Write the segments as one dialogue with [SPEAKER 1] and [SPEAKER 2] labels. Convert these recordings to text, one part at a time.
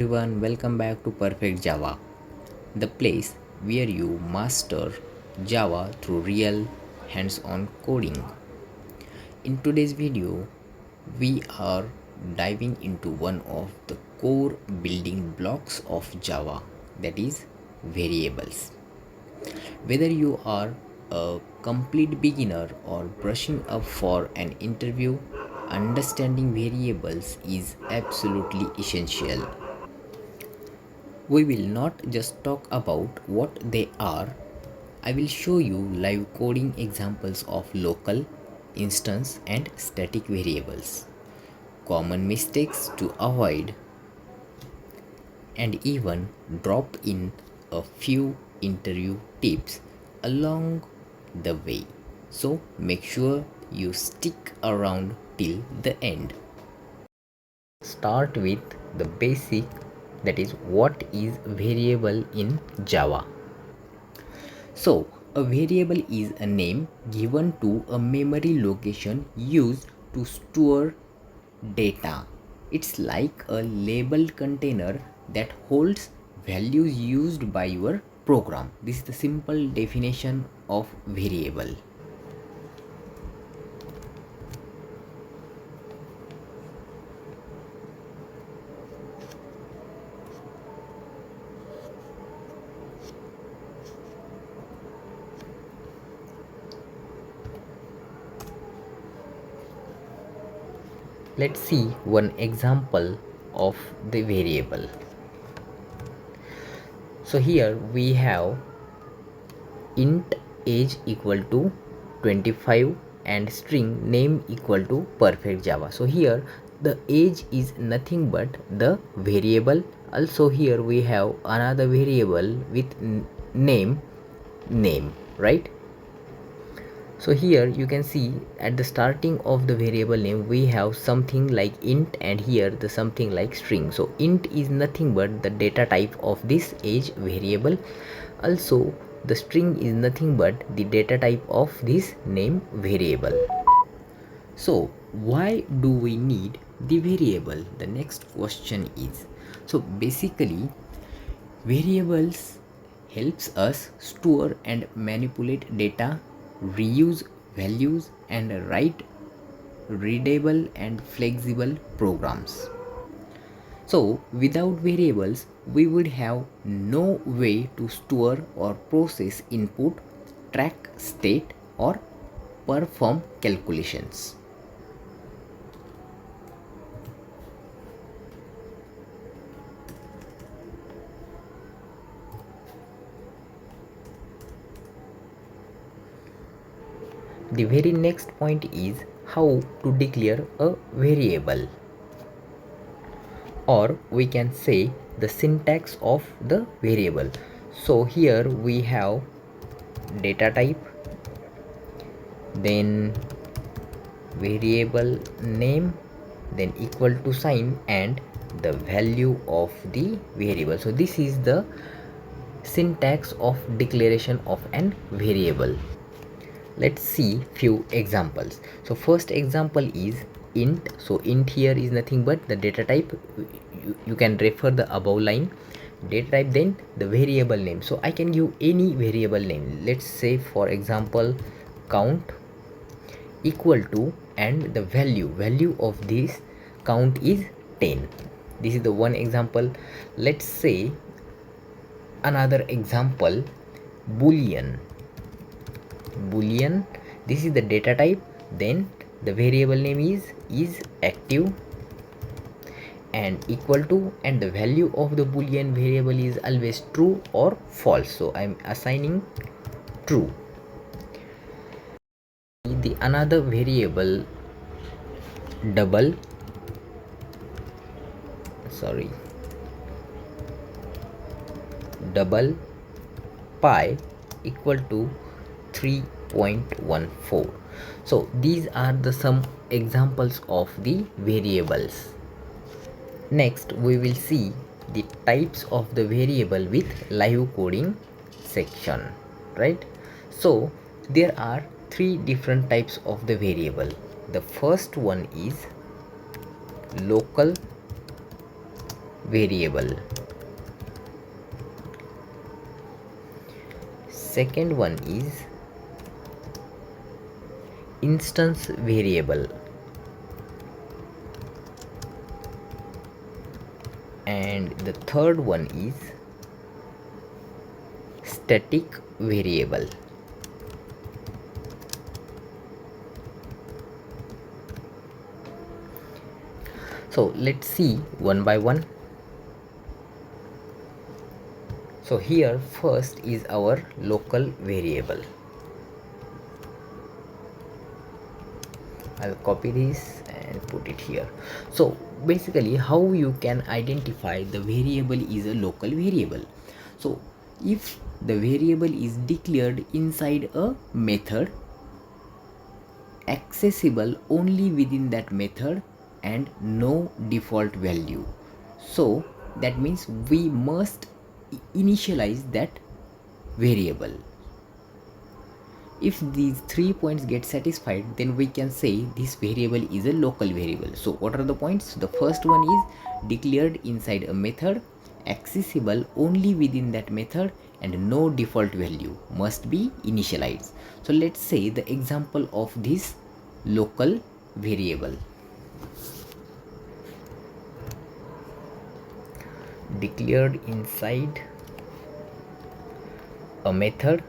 [SPEAKER 1] Everyone, welcome back to Perfect Java, the place where you master Java through real hands on coding. In today's video, we are diving into one of the core building blocks of Java, that is, variables. Whether you are a complete beginner or brushing up for an interview, understanding variables is absolutely essential. We will not just talk about what they are, I will show you live coding examples of local, instance, and static variables, common mistakes to avoid, and even drop in a few interview tips along the way. So make sure you stick around till the end. Start with the basic, that is, what is variable in Java. So, a variable is a name given to a memory location used to store data. It's like a labeled container that holds values used by your program. This is the simple definition of variable. Let's see one example of the variable. So here we have int age equal to 25 and string name equal to perfect Java. So here the age is nothing but the variable. Also here we have another variable with name, right? So here you can see at the starting of the variable name we have something like int, and here the something like string. So int is nothing but the data type of this age variable. Also the string is nothing but the data type of this name variable. So why do we need the variable? The next question is, so basically variables helps us store and manipulate data, reuse values, and write readable and flexible programs. So without variables, we would have no way to store or process input, track state, or perform calculations. The very next point is how to declare a variable, or we can say the syntax of the variable. So here we have data type, then variable name, then equal to sign, and the value of the variable. So this is the syntax of declaration of an variable. Let's see few examples. So first example is int. So int here is nothing but the data type. You can refer the above line, data type, then the variable name. So I can give any variable name. Let's say for example count equal to, and the value of this count is 10. This is the one example. Let's say another example, boolean. This is the data type, then the variable name is active, and equal to, and the value of the boolean variable is always true or false. So I'm assigning true. The another variable double pi equal to 3.14. So these are the some examples of the variables. Next we will see the types of the variable with live coding section, right? So there are three different types of the variable. The first one is local variable. Second one is instance variable, and the third one is static variable. So let's see one by one. So here first is our local variable. I'll copy this and put it here. So basically how you can identify the variable is a local variable. So if the variable is declared inside a method, accessible only within that method, and no default value, so that means we must initialize that variable. If these 3 points get satisfied, then we can say this variable is a local variable. So what are the points? The first one is declared inside a method, accessible only within that method, and no default value, must be initialized. So let's say the example of this local variable. Declared inside a method,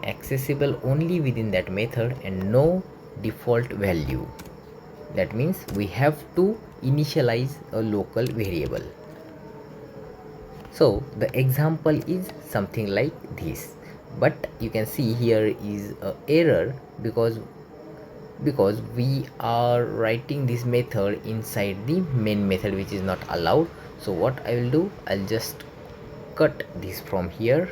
[SPEAKER 1] accessible only within that method, and no default value. That means we have to initialize a local variable. So the example is something like this, but you can see here is a error because we are writing this method inside the main method, which is not allowed. So what I will do, I'll just cut this from here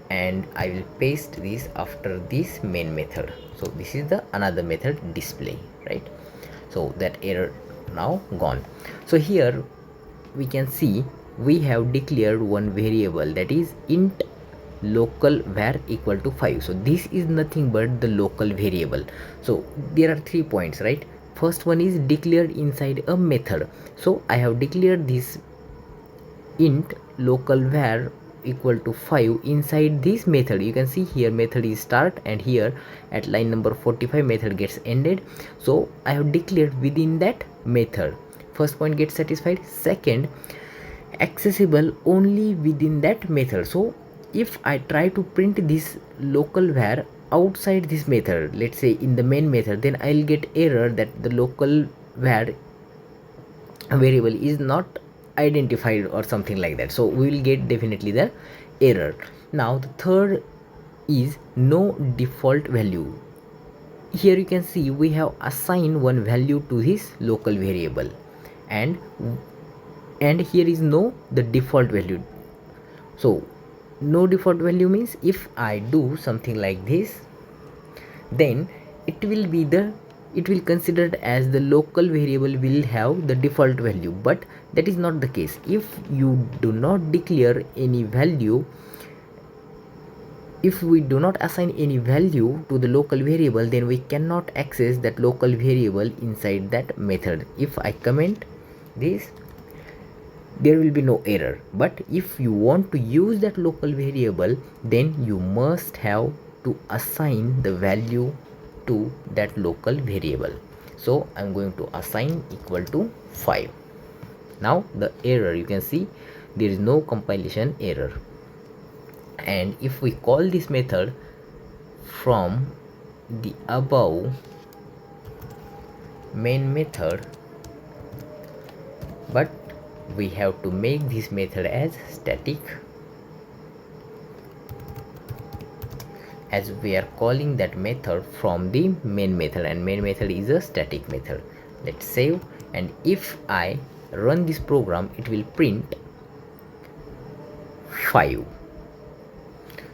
[SPEAKER 1] and I will paste this after this main method. So this is the another method display, right? So that error now gone. So here we can see we have declared one variable, that is int local var equal to 5. So this is nothing but the local variable. So there are 3 points, right? First one is declared inside a method. So I have declared this int local var equal to 5 inside this method. You can see here method is start, and here at line number 45 method gets ended. So I have declared within that method. First point gets satisfied. Second, accessible only within that method. So if I try to print this local var outside this method, let's say in the main method, then I'll get error that the local var variable is not identified or something like that. So we will get definitely the error. Now the third is no default value. Here you can see we have assigned one value to this local variable, and here is no the default value. So no default value means if I do something like this, then it will considered as the local variable will have the default value, but that is not the case. If you do not declare any value, if we do not assign any value to the local variable, then we cannot access that local variable inside that method. If I comment this, there will be no error. But if you want to use that local variable, then you must have to assign the value to that local variable. So I'm going to assign equal to 5. Now the error, you can see there is no compilation error. And if we call this method from the above main method, but we have to make this method as static, as we are calling that method from the main method, and main method is a static method. Let's save, and if I run this program, it will print 5.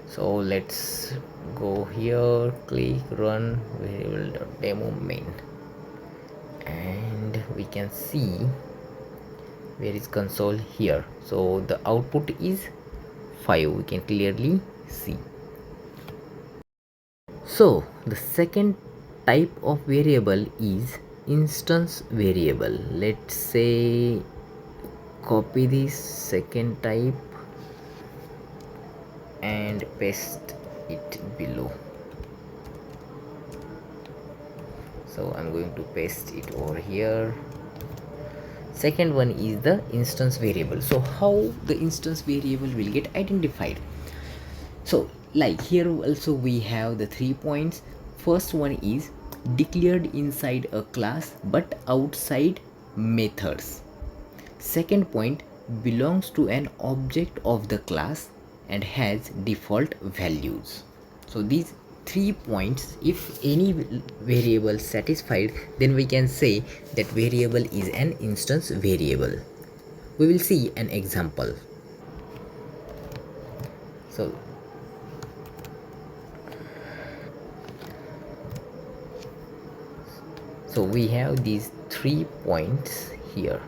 [SPEAKER 1] So let's go here, click run variable.demo main, and we can see where is console here. So the output is 5, we can clearly see. So the second type of variable is instance variable. Let's say copy this second type and paste it below. So I'm going to paste it over here. Second one is the instance variable. So how the instance variable will get identified? So like here also we have the 3 points. First one is declared inside a class but outside methods. Second point, belongs to an object of the class and has default values. So these 3 points, if any variable satisfied, then we can say that variable is an instance variable. We will see an example. So we have these 3 points here.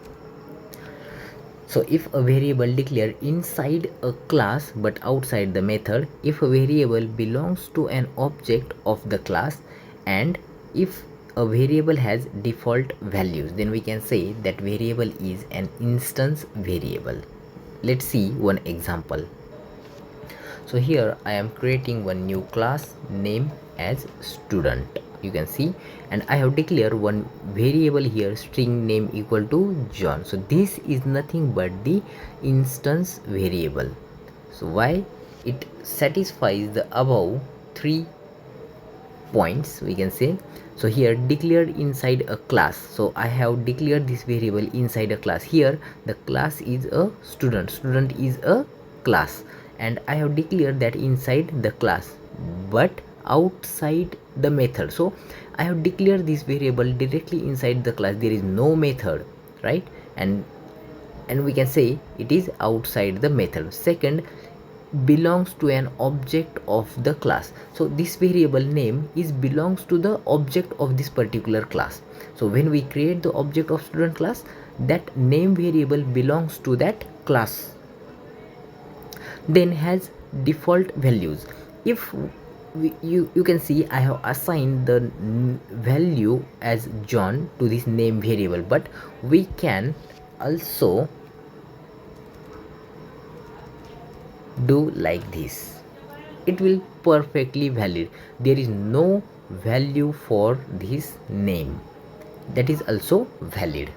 [SPEAKER 1] So if a variable declared inside a class but outside the method, if a variable belongs to an object of the class, and if a variable has default values, then we can say that variable is an instance variable. Let's see one example. So here I am creating one new class name as student, you can see, and I have declared one variable here, string name equal to John. So this is nothing but the instance variable. So why? It satisfies the above 3 points, we can say. So here declared inside a class, so I have declared this variable inside a class. Here the class is a student is a class, and I have declared that inside the class but outside the method. So I have declared this variable directly inside the class, there is no method, right? And we can say it is outside the method. Second, belongs to an object of the class. So this variable name is belongs to the object of this particular class. So when we create the object of student class, that name variable belongs to that class, then has default values. If you can see I have assigned the value as John to this name variable, but we can also do like this. It will perfectly valid. There is no value for this name, that is also valid.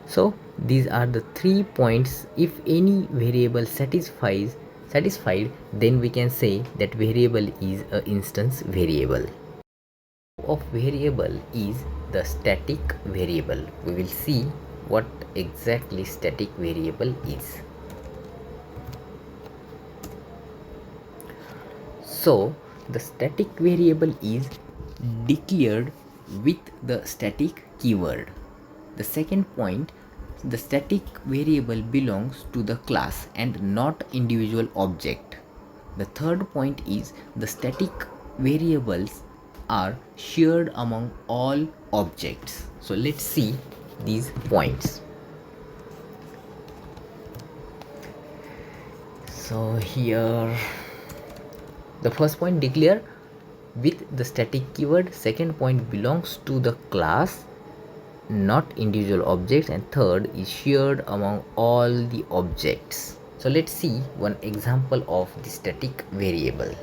[SPEAKER 1] So these are the 3 points. If any variable satisfied, then we can say that variable is a instance variable. Of variable is the static variable. We will see what exactly static variable is. So the static variable is declared with the static keyword. The second point, the static variable belongs to the class and not individual object. The third point is the static variables are shared among all objects. So let's see these points. So here the first point, declare with the static keyword. Second point, belongs to the class, not individual objects. And third is shared among all the objects. So let's see one example of the static variable,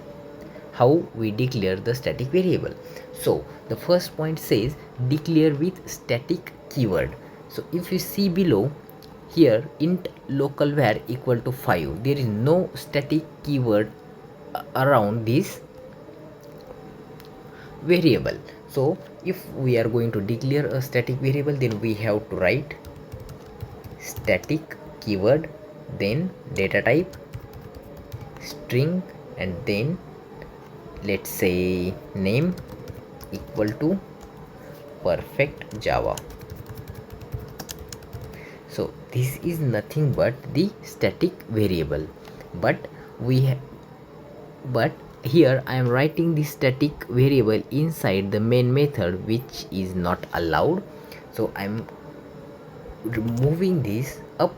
[SPEAKER 1] how we declare the static variable. So the first point says declare with static keyword. So if you see below here, int local var equal to 5, there is no static keyword around this variable. So if we are going to declare a static variable, then we have to write static keyword, then data type string, and then let's say name equal to perfect Java. So this is nothing but the static variable, but here I am writing the static variable inside the main method, which is not allowed. So I am removing this up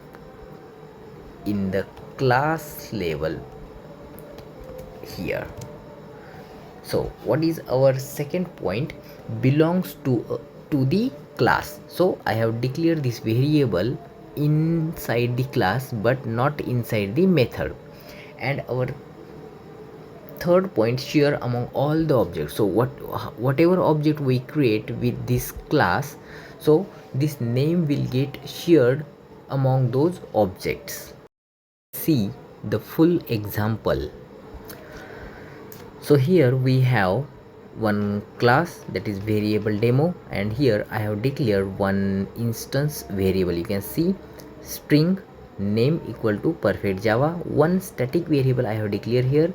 [SPEAKER 1] in the class level here. So what is our second point? Belongs to the class. So I have declared this variable inside the class but not inside the method. And our third point, share among all the objects. So whatever object we create with this class, so this name will get shared among those objects. See the full example. So here we have one class, that is variable demo, and here I have declared one instance variable. You can see string name equal to perfect java. One static variable I have declared here,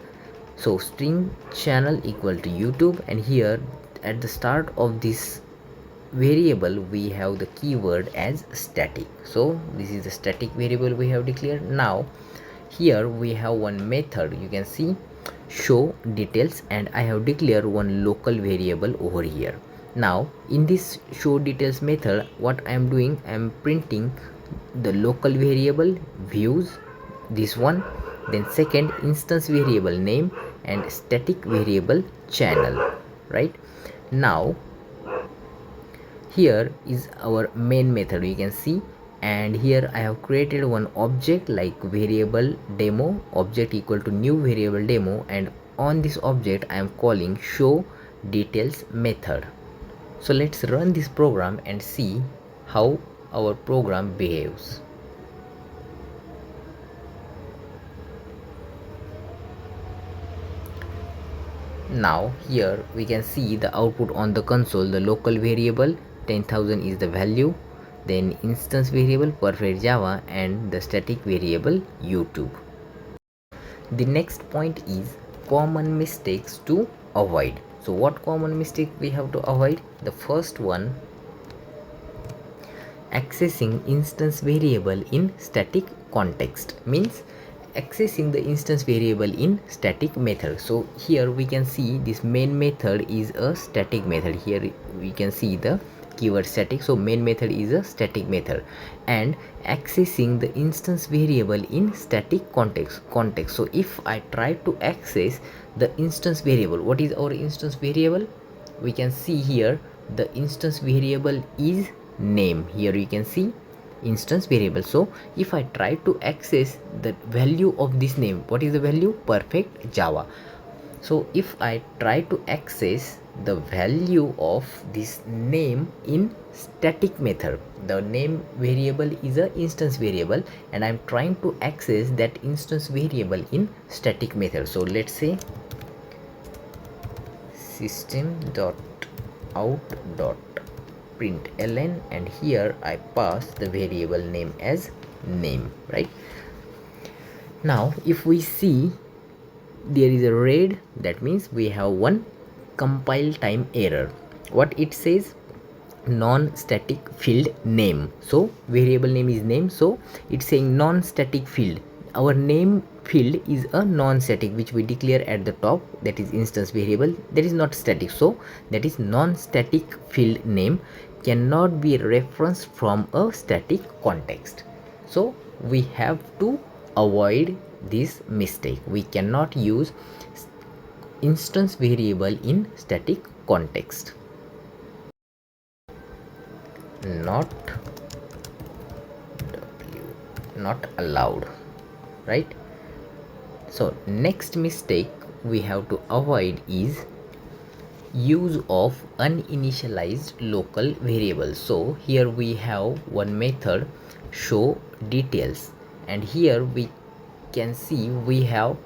[SPEAKER 1] so string channel equal to YouTube, and here at the start of this variable we have the keyword as static. So this is the static variable we have declared. Now here we have one method, you can see show details, and I have declared one local variable over here. Now in this show details method, what I am doing, I am printing the local variable views, this one, then second instance variable name, and static variable channel, right? Now here is our main method, you can see, and here I have created one object like variable demo, object equal to new variable demo, and on this object I am calling show details method. So let's run this program and see how our program behaves. Now here we can see the output on the console. The local variable 10,000 is the value, then instance variable perfect java, and the static variable YouTube. The next point is common mistakes to avoid. So what common mistake we have to avoid? The first one, accessing instance variable in static context, means accessing the instance variable in static method. So here we can see this main method is a static method. Here we can see the keyword static, so main method is a static method, and accessing the instance variable in static context. So if I try to access the instance variable, what is our instance variable? We can see here the instance variable is name. Here you can see instance variable. So if I try to access the value of this name, what is the value? Perfect java. So if I try to access the value of this name in static method, the name variable is a instance variable, and I'm trying to access that instance variable in static method. So let's say system.out.println, and here I pass the variable name as name, right? Now if we see there is a red, that means we have one compile time error. What it says? Non-static field name. So variable name is name, so it's saying non-static field. Our name field is a non-static, which we declare at the top, that is instance variable, that is not static. So that is non-static field name cannot be referenced from a static context. So we have to avoid this mistake. We cannot use instance variable in static context. Not allowed, right? So next mistake we have to avoid is use of uninitialized local variables. So here we have one method show details, and here we can see we have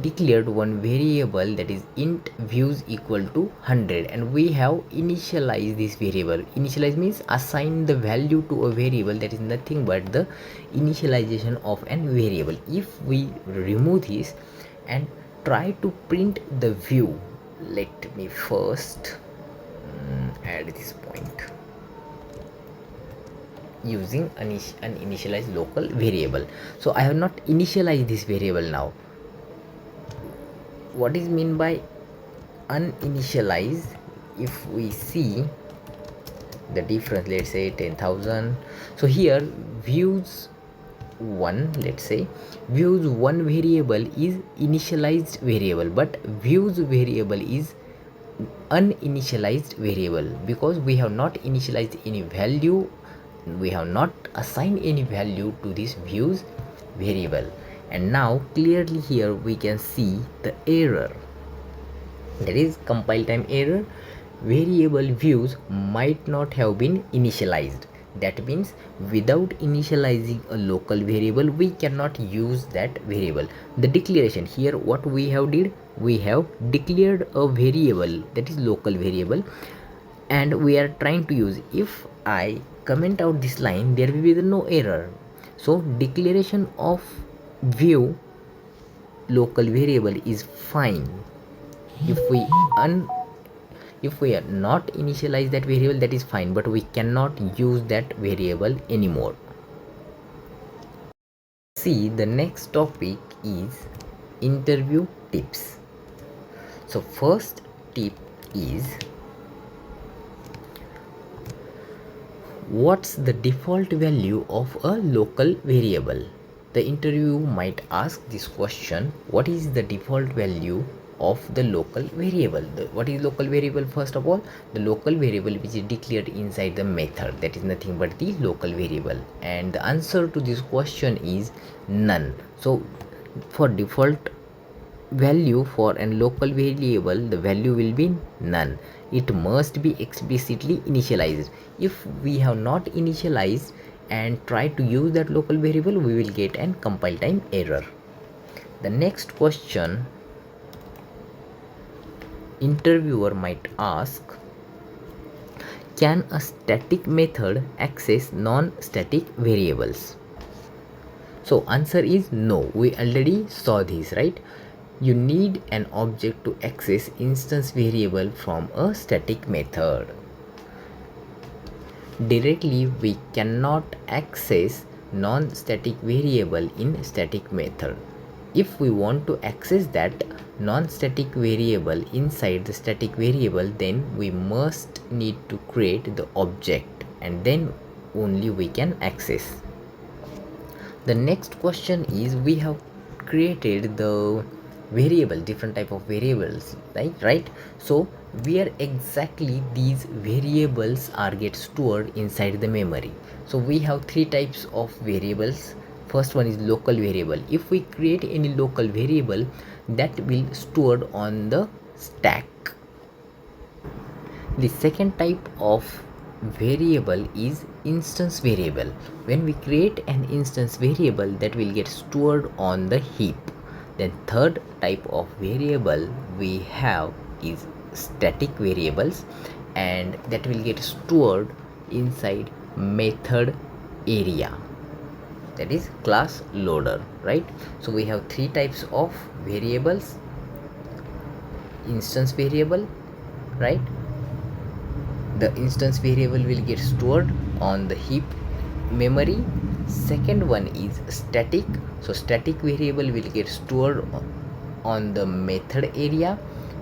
[SPEAKER 1] declared one variable, that is int views equal to 100, and we have initialized this variable. Initialize means assign the value to a variable, that is nothing but the initialization of an variable. If we remove this and try to print the view, let me first add this point using an initialized local variable. So I have not initialized this variable. Now what is mean by uninitialized? If we see the difference, let's say 10,000. So here views 1, let's say views 1 variable is initialized variable, but views variable is uninitialized variable because we have not initialized any value we have not assigned any value to this views variable. And now clearly here we can see the error, that is compile time error. Variable views might not have been initialized. That means without initializing a local variable we cannot use that variable. The declaration here, what we have did, we have declared a variable, that is local variable, and we are trying to use. If I comment out this line, there will be no error. So declaration of view local variable is fine. If we are not initialize that variable, that is fine, but we cannot use that variable anymore. See, the next topic is interview tips. So first tip is, what's the default value of a local variable? The interview might ask this question, what is the default value of the local variable? What is local variable? First of all, the local variable which is declared inside the method, that is nothing but the local variable, and the answer to this question is none. So for default value for a local variable, the value will be none. It must be explicitly initialized. If we have not initialized and try to use that local variable, we will get an compile time error. The next question interviewer might ask, can a static method access non-static variables? So answer is no. We already saw this, right? You need an object to access instance variable from a static method. Directly we cannot access non-static variable in static method. If we want to access that non-static variable inside the static variable, then we must need to create the object, and then only we can access. The next question is, we have created the variable, different type of variables, right? So where exactly these variables are get stored inside the memory? So we have three types of variables. First one is local variable. If we create any local variable, that will stored on the stack. The second type of variable is instance variable. When we create an instance variable, that will get stored on the heap. Then third type of variable we have is static variables, and that will get stored inside method area, that is class loader, right? So we have three types of variables. Instance variable, right? The instance variable will get stored on the heap memory. Second one is static. So static variable will get stored on the method area.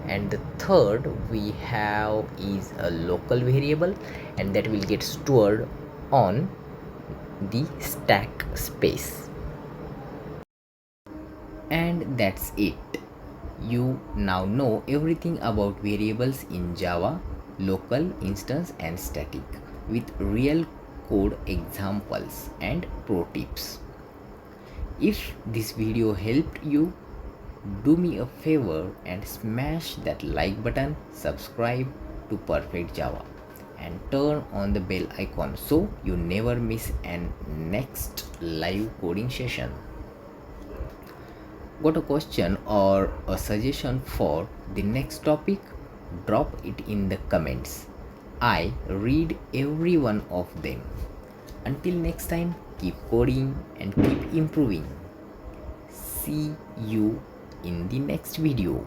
[SPEAKER 1] And the third we have is a local variable, and that will get stored on the stack space. And that's it. You now know everything about variables in Java, local, instance and static, with real code examples and pro tips. If this video helped you, do me a favor and smash that like button, subscribe to Perfect Java, and turn on the bell icon so you never miss an next live coding session. Got a question or a suggestion for the next topic? Drop it in the comments. I read every one of them. Until next time, keep coding and keep improving. See you in the next video.